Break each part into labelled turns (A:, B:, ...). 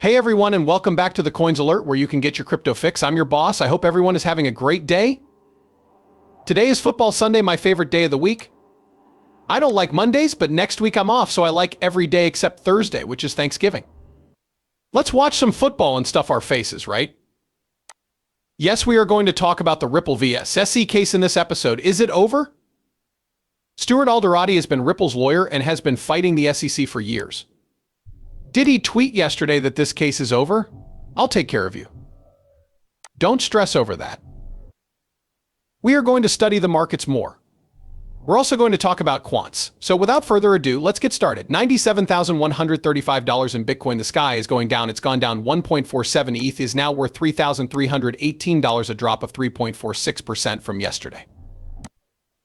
A: Hey everyone, and welcome back to the Coins Alert, where you can get your crypto fix. I'm your boss. I hope everyone is having a great day. Today is Football Sunday, my favorite day of the week. I don't like Mondays, but next week I'm off, so I like every day except Thursday, which is Thanksgiving. Let's watch some football and stuff our faces, right? Yes, we are going to talk about the Ripple vs. SEC case in this episode. Is it over? Stuart Alderati has been Ripple's lawyer and has been fighting the SEC for years. Did he tweet yesterday that this case is over? I'll take care of you. Don't stress over that. We are going to study the markets more. We're also going to talk about quants. So without further ado, let's get started. $97,135 in Bitcoin. The sky is going down. It's gone down 1.47. ETH is now worth $3,318, a drop of 3.46% from yesterday.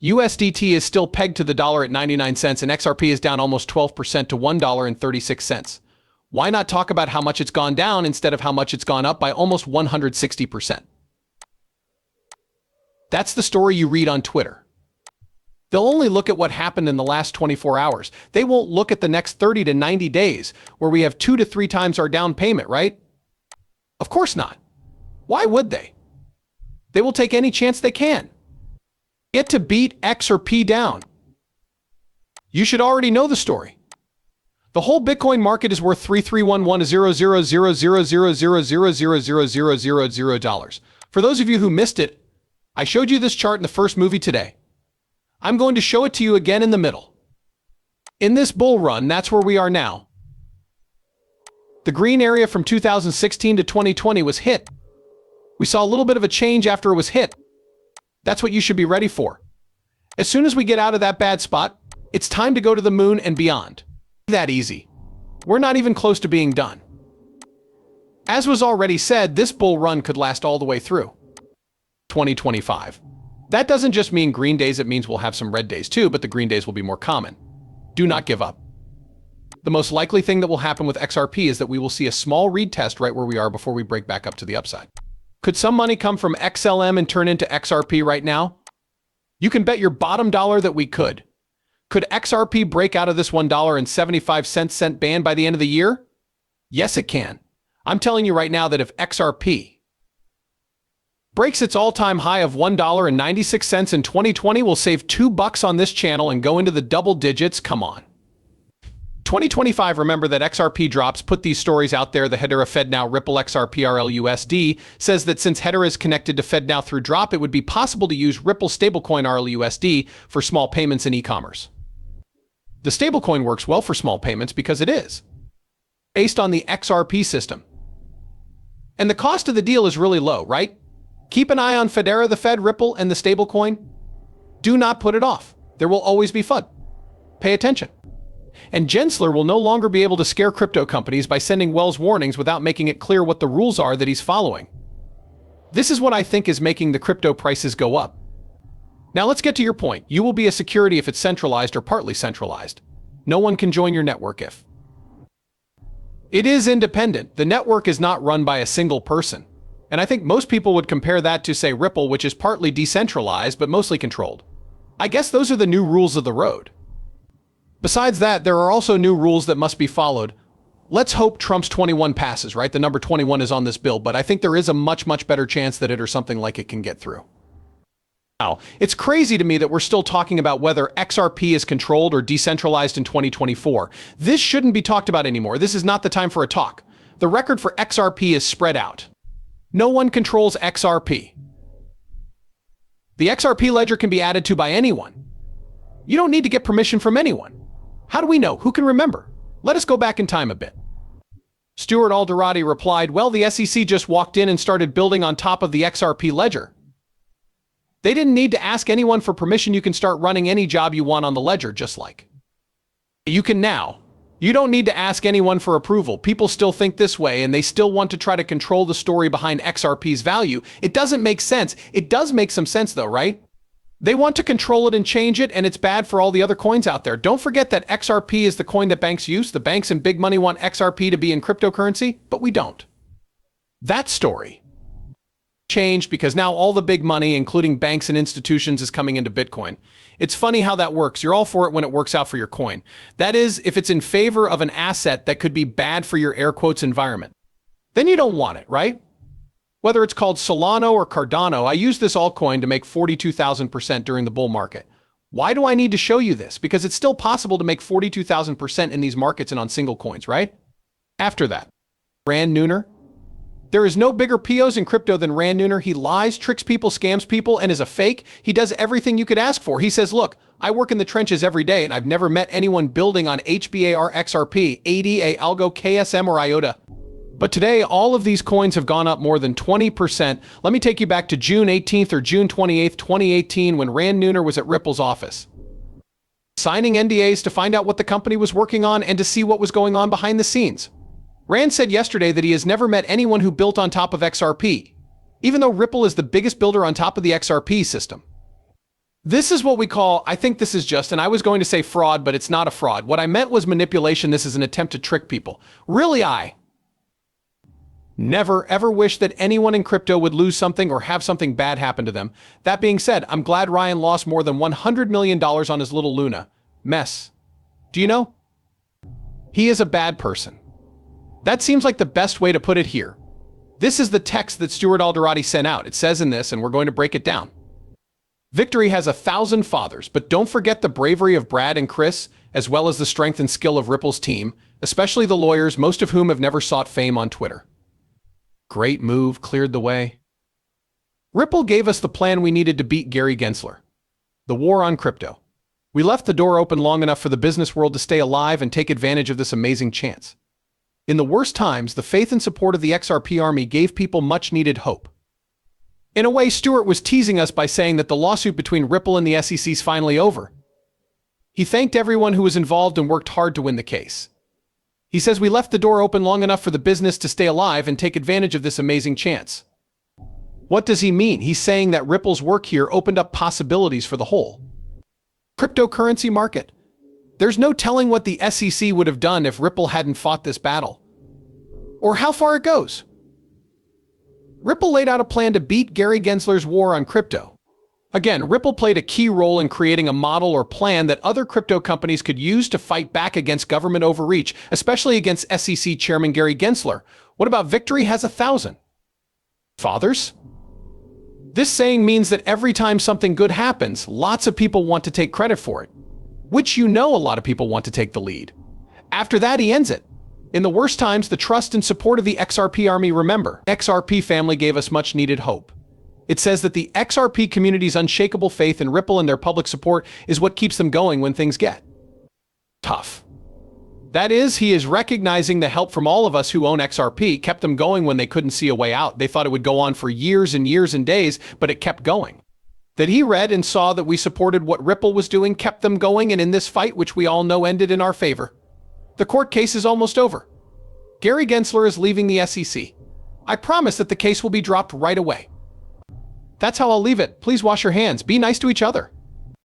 A: USDT is still pegged to the dollar at 99 cents, and XRP is down almost 12% to $1.36. Why not talk about how much it's gone down instead of how much it's gone up by almost 160%? That's the story you read on Twitter. They'll only look at what happened in the last 24 hours. They won't look at the next 30 to 90 days, where we have 2 to 3 times our down payment, right? Of course not. Why would they? They will take any chance they can. Get to beat XRP down. You should already know the story. The whole Bitcoin market is worth $3,311,000,000,000,000,000. For those of you who missed it, I showed you this chart in the first movie today. I'm going to show it to you again in the middle. In this bull run, that's where we are now. The green area from 2016 to 2020 was hit. We saw a little bit of a change after it was hit. That's what you should be ready for. As soon as we get out of that bad spot, it's time to go to the moon and beyond. That easy. We're not even close to being done. As was already said, this bull run could last all the way through 2025. That doesn't just mean green days, it means we'll have some red days too, but the green days will be more common. Do not give up. The most likely thing that will happen with XRP is that we will see a small retest right where we are before we break back up to the upside. Could some money come from XLM and turn into XRP right now? You can bet your bottom dollar that we could. Could XRP break out of this $1.75 band by the end of the year? Yes, it can. I'm telling you right now that if XRP breaks its all-time high of $1.96 in 2020, we'll save $2 on this channel and go into the double digits. Come on. 2025, remember that XRP drops. Put these stories out there. The Hedera FEDNOW Ripple XRP says that since Hedera is connected to FEDNOW through drop, it would be possible to use Ripple stablecoin RLUSD for small payments in e-commerce. The stablecoin works well for small payments because it is based on the XRP system. And the cost of the deal is really low, right? Keep an eye on Hedera, the Fed, Ripple, and the stablecoin. Do not put it off. There will always be fun. Pay attention. And Gensler will no longer be able to scare crypto companies by sending Wells warnings without making it clear what the rules are that he's following. This is what I think is making the crypto prices go up. Now let's get to your point. You will be a security if it's centralized or partly centralized. No one can join your network if it is independent. The network is not run by a single person. And I think most people would compare that to, say, Ripple, which is partly decentralized but mostly controlled. I guess those are the new rules of the road. Besides that, there are also new rules that must be followed. Let's hope Trump's 21 passes, right? The number 21 is on this bill, but I think there is a much, much better chance that it or something like it can get through. Now, it's crazy to me that we're still talking about whether XRP is controlled or decentralized in 2024. This shouldn't be talked about anymore. This is not the time for a talk. The record for XRP is spread out. No one controls XRP. The XRP ledger can be added to by anyone. You don't need to get permission from anyone. How do we know? Who can remember? Let us go back in time a bit. Stuart Alderati replied, well, the SEC just walked in and started building on top of the XRP ledger. They didn't need to ask anyone for permission. You can start running any job you want on the ledger, just like you can now. You don't need to ask anyone for approval. People still think this way, and they still want to try to control the story behind XRP's value. It doesn't make sense. It does make some sense, though, right? They want to control it and change it, and it's bad for all the other coins out there. Don't forget that XRP is the coin that banks use. The banks and big money want XRP to be in cryptocurrency, but we don't. That story changed because now all the big money, including banks and institutions, is coming into Bitcoin. It's funny how that works. You're all for it when it works out for your coin. That is, if it's in favor of an asset that could be bad for your air quotes environment. then you don't want it, right? Whether it's called Solano or Cardano, I used this altcoin to make 42,000% during the bull market. Why do I need to show you this? Because it's still possible to make 42,000% in these markets and on single coins, right? After that, Rand Neuner. There is no bigger POs in crypto than Rand Neuner. He lies, tricks people, scams people, and is a fake. He does everything you could ask for. He says, look, I work in the trenches every day, and I've never met anyone building on HBAR, XRP, ADA, Algo, KSM, or IOTA. But today, all of these coins have gone up more than 20%. Let me take you back to June 18th or June 28th, 2018, when Rand Neuner was at Ripple's office, signing NDAs to find out what the company was working on and to see what was going on behind the scenes. Rand said yesterday that he has never met anyone who built on top of XRP, even though Ripple is the biggest builder on top of the XRP system. This is what we call, I think this is just, and I was going to say fraud, but it's not a fraud. What I meant was manipulation. This is an attempt to trick people. Really, I never, ever wish that anyone in crypto would lose something or have something bad happen to them. That being said, I'm glad Ryan lost more than $100 million on his little Luna mess. Do you know? He is a bad person. That seems like the best way to put it here. This is the text that Stuart Alderati sent out. It says in this, and we're going to break it down. Victory has 1,000 fathers, but don't forget the bravery of Brad and Chris, as well as the strength and skill of Ripple's team, especially the lawyers, most of whom have never sought fame on Twitter. Great move, cleared the way. Ripple gave us the plan we needed to beat Gary Gensler. The war on crypto. We left the door open long enough for the business world to stay alive and take advantage of this amazing chance. In the worst times, the faith and support of the XRP army gave people much-needed hope. In a way, Stuart was teasing us by saying that the lawsuit between Ripple and the SEC is finally over. He thanked everyone who was involved and worked hard to win the case. He says we left the door open long enough for the business to stay alive and take advantage of this amazing chance. What does he mean? He's saying that Ripple's work here opened up possibilities for the whole cryptocurrency market. There's no telling what the SEC would have done if Ripple hadn't fought this battle, or how far it goes. Ripple laid out a plan to beat Gary Gensler's war on crypto. Again, Ripple played a key role in creating a model or plan that other crypto companies could use to fight back against government overreach, especially against SEC Chairman Gary Gensler. What about victory has 1,000 fathers? This saying means that every time something good happens, lots of people want to take credit for it, which you know a lot of people want to take the lead. After that, he ends it. In the worst times, the trust and support of the XRP army, remember, XRP family gave us much needed hope. It says that the XRP community's unshakable faith in Ripple and their public support is what keeps them going when things get tough. That is, he is recognizing the help from all of us who own XRP kept them going when they couldn't see a way out. They thought it would go on for years and years and days, but it kept going. That he read and saw that we supported what Ripple was doing kept them going, and in this fight, which we all know ended in our favor. The court case is almost over. Gary Gensler is leaving the SEC. I promise that the case will be dropped right away. That's how I'll leave it. Please wash your hands. Be nice to each other.